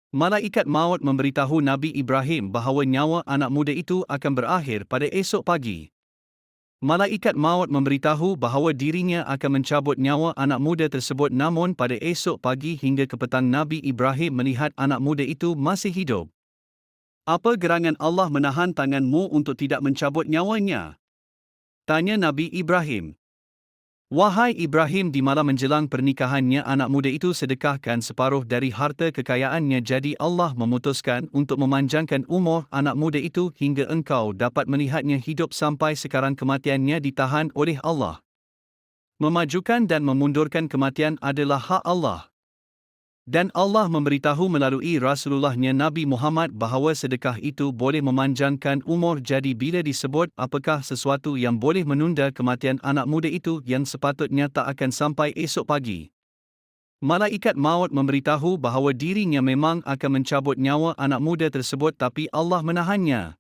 Malaikat maut memberitahu Nabi Ibrahim bahawa nyawa anak muda itu akan berakhir pada esok pagi. Malaikat maut memberitahu bahawa dirinya akan mencabut nyawa anak muda tersebut, namun pada esok pagi hingga ke petang Nabi Ibrahim melihat anak muda itu masih hidup. Apa gerangan Allah menahan tanganmu untuk tidak mencabut nyawanya? Tanya Nabi Ibrahim. Wahai Ibrahim, di malam menjelang pernikahannya anak muda itu sedekahkan separuh dari harta kekayaannya, jadi Allah memutuskan untuk memanjangkan umur anak muda itu hingga engkau dapat melihatnya hidup sampai sekarang. Kematiannya ditahan oleh Allah. Memajukan dan memundurkan kematian adalah hak Allah. Dan Allah memberitahu melalui Rasulullahnya Nabi Muhammad bahawa sedekah itu boleh memanjangkan umur. Jadi bila disebut apakah sesuatu yang boleh menunda kematian anak muda itu yang sepatutnya tak akan sampai esok pagi, malaikat maut memberitahu bahawa dirinya memang akan mencabut nyawa anak muda tersebut, tapi Allah menahannya.